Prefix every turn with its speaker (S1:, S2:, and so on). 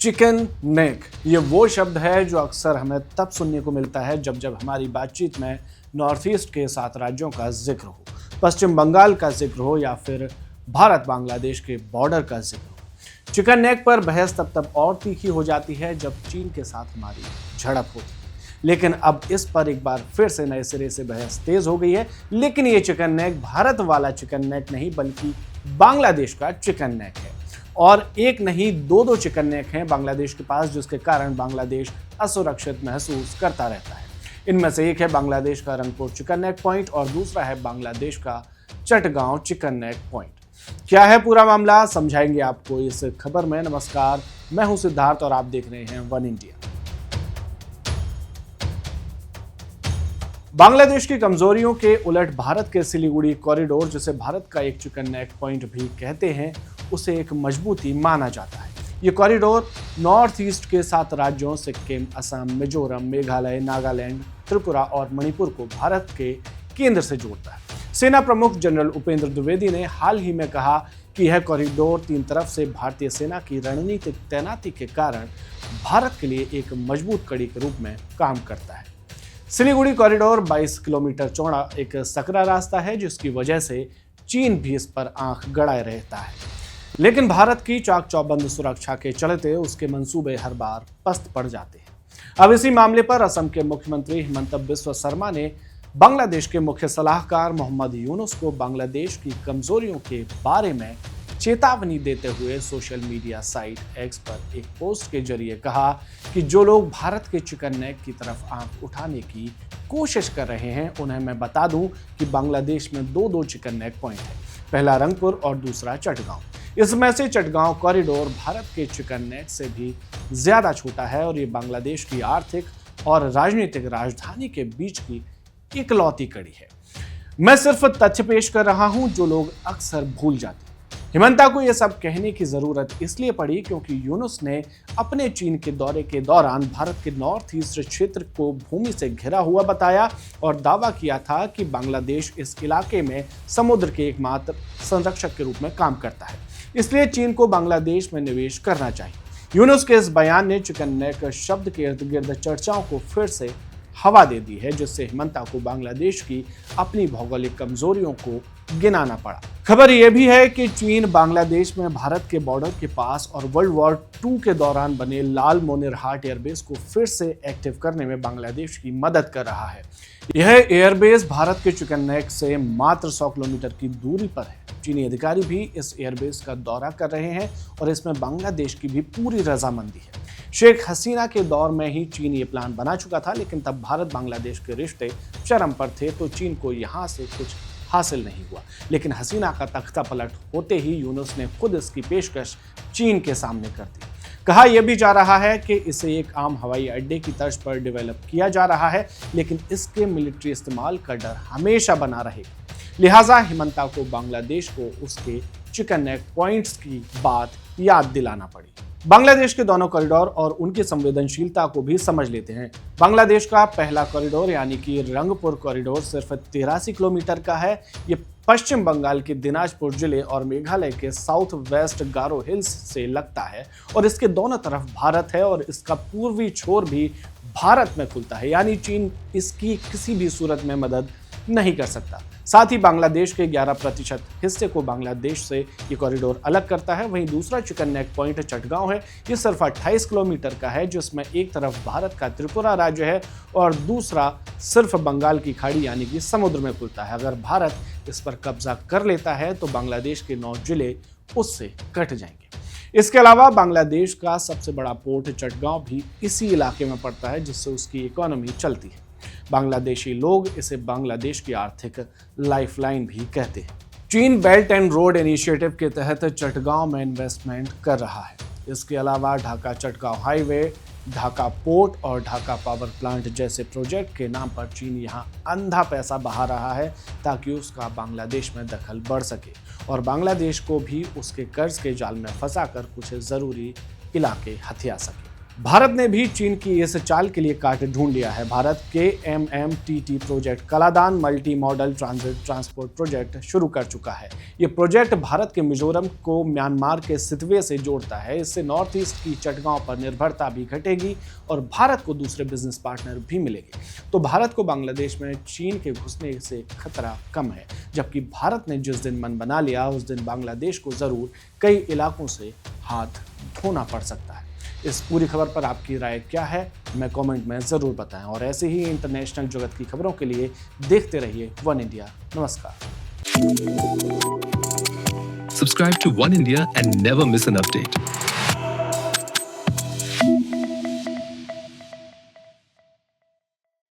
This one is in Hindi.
S1: चिकन नेक ये वो शब्द है जो अक्सर हमें तब सुनने को मिलता है जब हमारी बातचीत में नॉर्थ ईस्ट के 7 राज्यों का जिक्र हो, पश्चिम बंगाल का जिक्र हो या फिर भारत बांग्लादेश के बॉर्डर का जिक्र हो। चिकन नेक पर बहस तब और तीखी हो जाती है जब चीन के साथ हमारी झड़प होती है। लेकिन अब इस पर एक बार फिर से नए सिरे से बहस तेज हो गई है। लेकिन ये चिकन नेक भारत वाला चिकन नेक नहीं बल्कि बांग्लादेश का चिकन नेक है। और एक नहीं दो चिकन नेक हैं बांग्लादेश के पास, जिसके कारण बांग्लादेश असुरक्षित महसूस करता रहता है। इनमें से एक है बांग्लादेश का रंगपुर चिकन नेक पॉइंट और दूसरा है बांग्लादेश का चटगांव चिकन नेक पॉइंट। क्या है पूरा मामला, समझाएंगे आपको इस खबर में। नमस्कार, मैं हूं सिद्धार्थ और आप देख रहे हैं वन इंडिया। बांग्लादेश की कमजोरियों के उलट भारत के सिलीगुड़ी कॉरिडोर, जिसे भारत का एक चिकन नेक पॉइंट भी कहते हैं, उसे एक मजबूती माना जाता है। ये कॉरिडोर नॉर्थ ईस्ट के 7 राज्यों सिक्किम, असम, मिजोरम, मेघालय, नागालैंड, त्रिपुरा और मणिपुर को भारत के केंद्र से जोड़ता है। सेना प्रमुख जनरल उपेंद्र द्विवेदी ने हाल ही में कहा कि यह कॉरिडोर 3 तरफ से भारतीय सेना की रणनीतिक तैनाती के कारण भारत के लिए एक मजबूत कड़ी के रूप में काम करता है। सिलीगुड़ी कॉरिडोर 22 किलोमीटर चौड़ा एक सकरा रास्ता है, जिसकी वजह से चीन भी इस पर आंख गड़ाए रहता है। लेकिन भारत की चाक चौबंद सुरक्षा के चलते उसके मंसूबे हर बार पस्त पड़ जाते हैं। अब इसी मामले पर असम के मुख्यमंत्री हिमंत बिस्वा शर्मा ने बांग्लादेश के मुख्य सलाहकार मोहम्मद यूनुस को बांग्लादेश की कमजोरियों के बारे में चेतावनी देते हुए सोशल मीडिया साइट एक्स पर एक पोस्ट के जरिए कहा कि जो लोग भारत के चिकन नेक की तरफ आंख उठाने की कोशिश कर रहे हैं, उन्हें मैं बता दूं कि बांग्लादेश में दो चिकन नेक पॉइंट है, पहला रंगपुर और दूसरा चटगांव। इसमें से चटगांव कॉरिडोर भारत के चिकन नेक से भी ज्यादा छोटा है और ये बांग्लादेश की आर्थिक और राजनीतिक राजधानी के बीच की इकलौती कड़ी है। मैं सिर्फ तथ्य पेश कर रहा हूं जो लोग अक्सर भूल जाते हैं। हिमंता को यह सब कहने की जरूरत इसलिए पड़ी क्योंकि यूनुस ने अपने चीन के दौरे के दौरान भारत के नॉर्थ ईस्ट क्षेत्र को भूमि से घिरा हुआ बताया और दावा किया था कि बांग्लादेश इस इलाके में समुद्र के एकमात्र संरक्षक के रूप में काम करता है, इसलिए चीन को बांग्लादेश में निवेश करना चाहिए। यूनुस के इस बयान ने चिकन नेक शब्द के इर्द गिर्द चर्चाओं को फिर से हवा दे दी है, जिससे हिमंता को बांग्लादेश की अपनी भौगोलिक कमजोरियों को गिनाना पड़ा। खबर यह भी है कि चीन बांग्लादेश में भारत के बॉर्डर के पास और वर्ल्ड वॉर 2 के दौरान बने लाल मोनिरहाट एयरबेस को फिर से एक्टिव करने में बांग्लादेश की मदद कर रहा है। यह एयरबेस भारत के चिकन नेक से मात्र 100 किलोमीटर की दूरी पर है। चीनी अधिकारी भी इस एयरबेस का दौरा कर रहे हैं और इसमें बांग्लादेश की भी पूरी रजामंदी है। शेख हसीना के दौर में ही चीन ये प्लान बना चुका था, लेकिन तब भारत बांग्लादेश के रिश्ते चरम पर थे, तो चीन को यहाँ से कुछ हासिल नहीं हुआ। लेकिन हसीना का तख्ता पलट होते ही यूनुस ने खुद इसकी पेशकश चीन के सामने कर दी। कहा यह भी जा रहा है कि इसे एक आम हवाई अड्डे की तर्ज पर डेवलप किया जा रहा है, लेकिन इसके मिलिट्री इस्तेमाल का डर हमेशा बना रहेगा। लिहाजा हिमंता को बांग्लादेश को उसके चिकन नेक पॉइंट्स की बात याद दिलाना पड़ी। बांग्लादेश के दोनों कॉरिडोर और उनकी संवेदनशीलता को भी समझ लेते हैं। बांग्लादेश का पहला कॉरिडोर यानी कि रंगपुर कॉरिडोर सिर्फ 83 किलोमीटर का है। ये पश्चिम बंगाल के दिनाजपुर जिले और मेघालय के साउथ वेस्ट गारो हिल्स से लगता है और इसके दोनों तरफ भारत है और इसका पूर्वी छोर भी भारत में खुलता है, यानी चीन इसकी किसी भी सूरत में मदद नहीं कर सकता। साथ ही बांग्लादेश के 11% हिस्से को बांग्लादेश से ये कॉरिडोर अलग करता है। वहीं दूसरा चिकन नेक पॉइंट चटगांव है। ये सिर्फ 28 किलोमीटर का है, जिसमें एक तरफ भारत का त्रिपुरा राज्य है और दूसरा सिर्फ बंगाल की खाड़ी यानी कि समुद्र में खुलता है। अगर भारत इस पर कब्जा कर लेता है तो बांग्लादेश के 9 जिले उससे कट जाएंगे। इसके अलावा बांग्लादेश का सबसे बड़ा पोर्ट चटगांव भी इसी इलाके में पड़ता है, जिससे उसकी इकोनॉमी चलती है। बांग्लादेशी लोग इसे बांग्लादेश की आर्थिक लाइफलाइन भी कहते हैं। चीन बेल्ट एंड रोड इनिशिएटिव के तहत चटगांव में इन्वेस्टमेंट कर रहा है। इसके अलावा ढाका चटगांव हाईवे, ढाका पोर्ट और ढाका पावर प्लांट जैसे प्रोजेक्ट के नाम पर चीन यहाँ अंधा पैसा बहा रहा है ताकि उसका बांग्लादेश में दखल बढ़ सके और बांग्लादेश को भी उसके कर्ज के जाल में फंसाकर कुछ जरूरी इलाके हथिया सके। भारत ने भी चीन की इस चाल के लिए काट ढूंढ लिया है। भारत के MMTT project Kaladan multi modal transit transport project शुरू कर चुका है। ये प्रोजेक्ट भारत के मिजोरम को म्यांमार के सितवे से जोड़ता है। इससे नॉर्थ ईस्ट की चटगांव पर निर्भरता भी घटेगी और भारत को दूसरे बिजनेस पार्टनर भी मिलेंगे। तो भारत को बांग्लादेश में चीन के घुसने से खतरा कम है, जबकि भारत ने जिस दिन मन बना लिया उस दिन बांग्लादेश को जरूर कई इलाकों से हाथ धोना पड़ सकता है। इस पूरी खबर पर आपकी राय क्या है, हमें कमेंट में ज़रूर बताएं और ऐसे ही इंटरनेशनल जगत की खबरों के लिए देखते रहिए वन इंडिया। नमस्कार।
S2: Subscribe to One India and never miss an update.